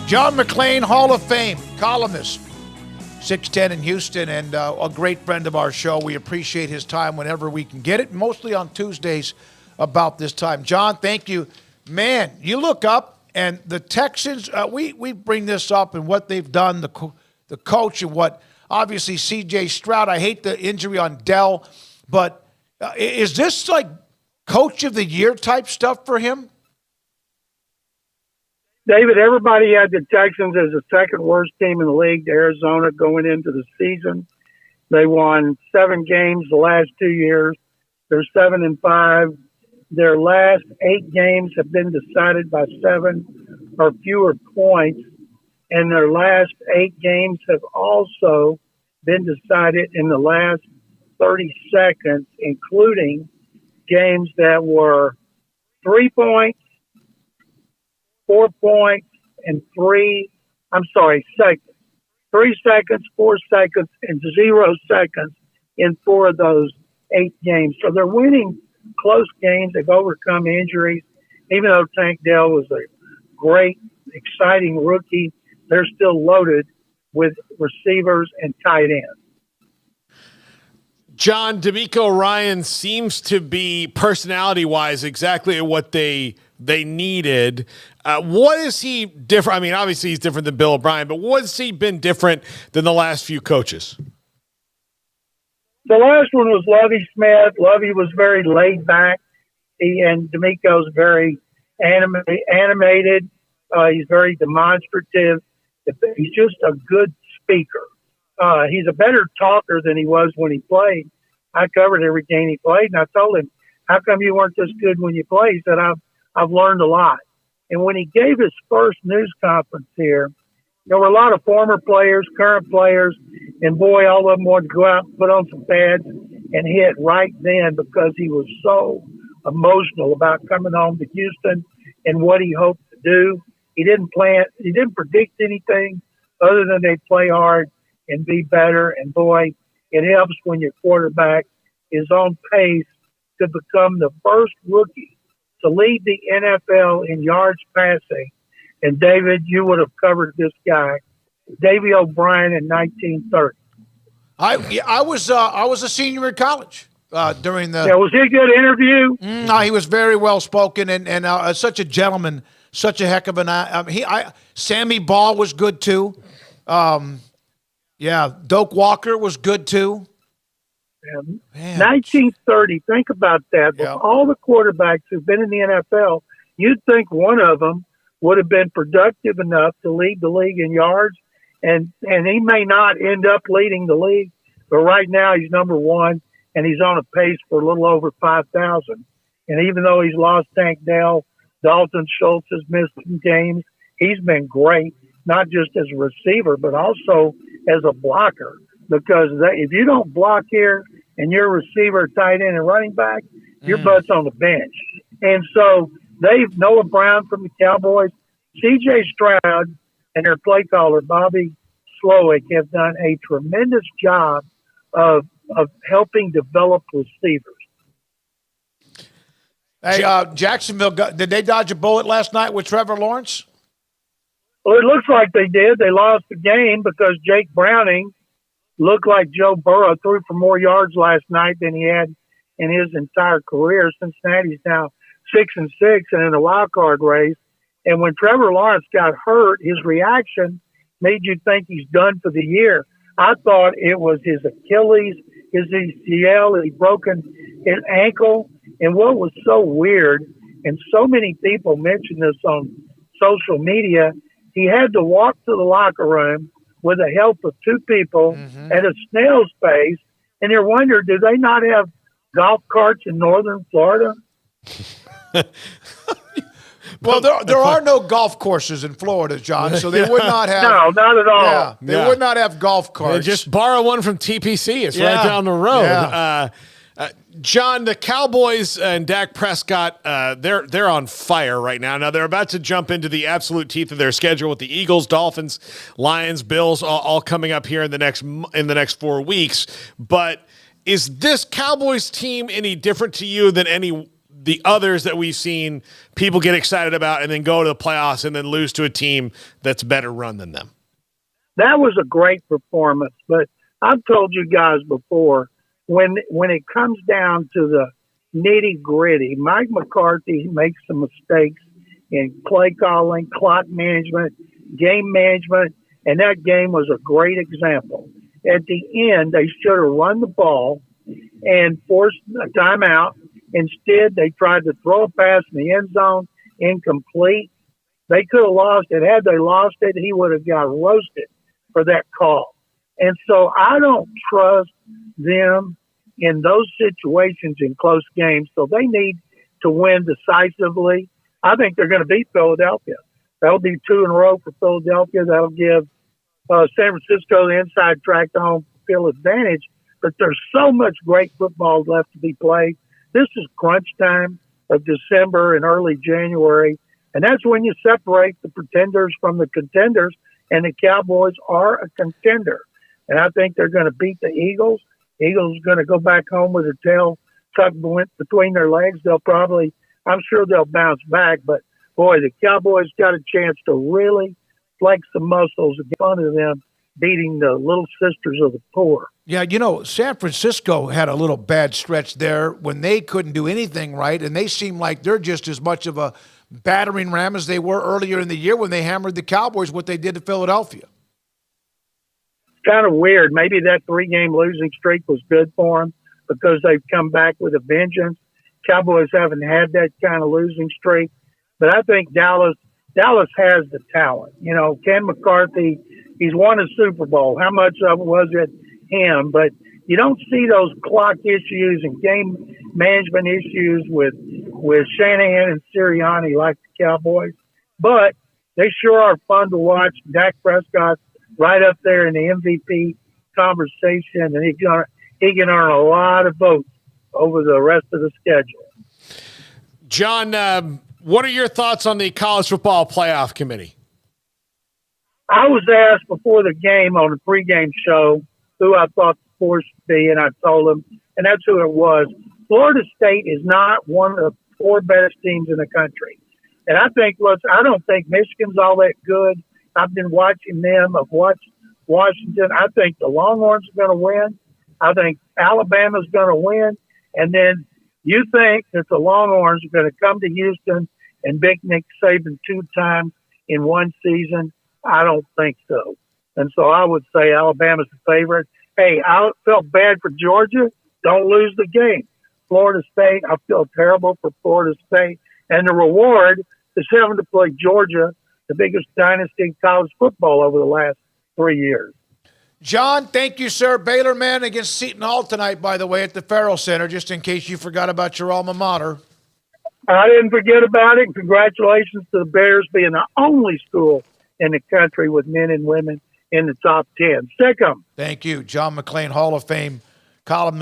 John McClain, Hall of Fame, columnist, 610 in Houston, and a great friend of our show. We appreciate his time whenever we can get it, mostly on Tuesdays about this time. John, thank you. Man, you look up, and the Texans, we bring this up and what they've done, the coach and what, obviously, C.J. Stroud. I hate the injury on Dell, but is this like coach of the year type stuff for him? David, everybody had the Texans as the second worst team in the league to Arizona going into the season. They won 7 games the last 2 years. They're 7-5. Their last 8 games have been decided by 7 or fewer points. And their last 8 games have also been decided in the last 30 seconds, including games that were 3 points, 4 points, and seconds. 3 seconds, 4 seconds, and 0 seconds in 4 of those 8 games. So they're winning close games. They've overcome injuries. Even though Tank Dell was a great, exciting rookie, they're still loaded with receivers and tight ends. John, DeMeco Ryans seems to be, personality-wise, exactly what they needed. What is he different? I mean, obviously he's different than Bill O'Brien, but what has he been different than the last few coaches? The last one was Lovie Smith. Lovie was very laid back. And DeMeco's very animated. He's very demonstrative. He's just a good speaker. He's a better talker than he was when he played. I covered every game he played, and I told him, how come you weren't this good when you played? He said, I've learned a lot. And when he gave his first news conference here, there were a lot of former players, current players, and boy, all of them wanted to go out and put on some pads and hit right then because he was so emotional about coming home to Houston and what he hoped to do. He didn't predict anything other than they'd play hard and be better. And boy, it helps when your quarterback is on pace to become the first rookie to lead the NFL in yards passing. And David, you would have covered this guy, Davey O'Brien, in 1930. I was a senior in college during the. Yeah, was he a good interview? No, he was very well spoken and such a gentleman, such a heck of an. Sammy Ball was good too. Doak Walker was good too. Man. 1930, think about that. With all the quarterbacks who've been in the NFL, you'd think one of them would have been productive enough to lead the league in yards, and he may not end up leading the league, but right now he's number 1, and he's on a pace for a little over 5,000. And even though he's lost Tank Dell, Dalton Schultz has missed some games, he's been great, not just as a receiver, but also as a blocker. Because if you don't block here and you're a receiver, tight end, and running back, your butt's on the bench. And so Noah Brown from the Cowboys, C.J. Stroud, and their play caller, Bobby Slowick, have done a tremendous job of helping develop receivers. Hey, Jacksonville, did they dodge a bullet last night with Trevor Lawrence? Well, it looks like they did. They lost the game because Jake Browning looked like Joe Burrow, threw for more yards last night than he had in his entire career. Cincinnati's now 6-6 and in a wild card race. And when Trevor Lawrence got hurt, his reaction made you think he's done for the year. I thought it was his Achilles, his ACL, his broken his ankle. And what was so weird, and so many people mentioned this on social media, he had to walk to the locker room with the help of 2 people at a snail's pace, and they're wondering, do they not have golf carts in northern Florida? Well, there are no golf courses in Florida, John, so they would not have. No, not at all. Yeah, they would not have golf carts. Just borrow one from TPC. It's right down the road. Yeah. John, the Cowboys and Dak Prescott, they're on fire right now. Now, they're about to jump into the absolute teeth of their schedule with the Eagles, Dolphins, Lions, Bills, all coming up here in the next 4 weeks. But is this Cowboys team any different to you than the others that we've seen people get excited about and then go to the playoffs and then lose to a team that's better run than them. That was a great performance, but I've told you guys before, when it comes down to the nitty-gritty, Mike McCarthy makes some mistakes in play calling, clock management, game management, and that game was a great example. At the end, they should have run the ball and forced a timeout. Instead, they tried to throw a pass in the end zone, incomplete. They could have lost it. Had they lost it, he would have got roasted for that call. And so I don't trust them in those situations in close games. So they need to win decisively. I think they're going to beat Philadelphia. That'll be 2 in a row for Philadelphia. That'll give San Francisco the inside track to home field advantage. But there's so much great football left to be played. This is crunch time of December and early January. And that's when you separate the pretenders from the contenders. And the Cowboys are a contender. And I think they're going to beat the Eagles. Eagles are going to go back home with their tail tucked between their legs. I'm sure they'll bounce back. But, boy, the Cowboys got a chance to really flex some muscles and get fun of them beating the little sisters of the poor. Yeah, San Francisco had a little bad stretch there when they couldn't do anything right, and they seem like they're just as much of a battering ram as they were earlier in the year when they hammered the Cowboys, what they did to Philadelphia. It's kind of weird. Maybe that 3-game losing streak was good for them because they've come back with a vengeance. Cowboys haven't had that kind of losing streak. But I think Dallas has the talent. Ken McCarthy, he's won a Super Bowl. How much of it was it him? But you don't see those clock issues and game management issues with Shanahan and Sirianni like the Cowboys. But they sure are fun to watch. Dak Prescott's right up there in the MVP conversation, and he can earn a lot of votes over the rest of the schedule. John, what are your thoughts on the College Football Playoff Committee? I was asked before the game on the pregame show who I thought the four should be, and I told them, and that's who it was. Florida State is not one of the 4 best teams in the country. And I don't think Michigan's all that good. I've been watching them. I've watched Washington. I think the Longhorns are going to win. I think Alabama's going to win. And then you think that the Longhorns are going to come to Houston and beat Nick Saban 2 times in one season? I don't think so. And so I would say Alabama's the favorite. Hey, I felt bad for Georgia. Don't lose the game. Florida State, I feel terrible for Florida State. And the reward is having to play Georgia, the biggest dynasty in college football over the last 3 years. John, thank you, sir. Baylor man against Seton Hall tonight, by the way, at the Farrell Center, just in case you forgot about your alma mater. I didn't forget about it. Congratulations to the Bears being the only school in the country with men and women in the top 10. Sick 'em. Thank you. John McClain, Hall of Fame columnist.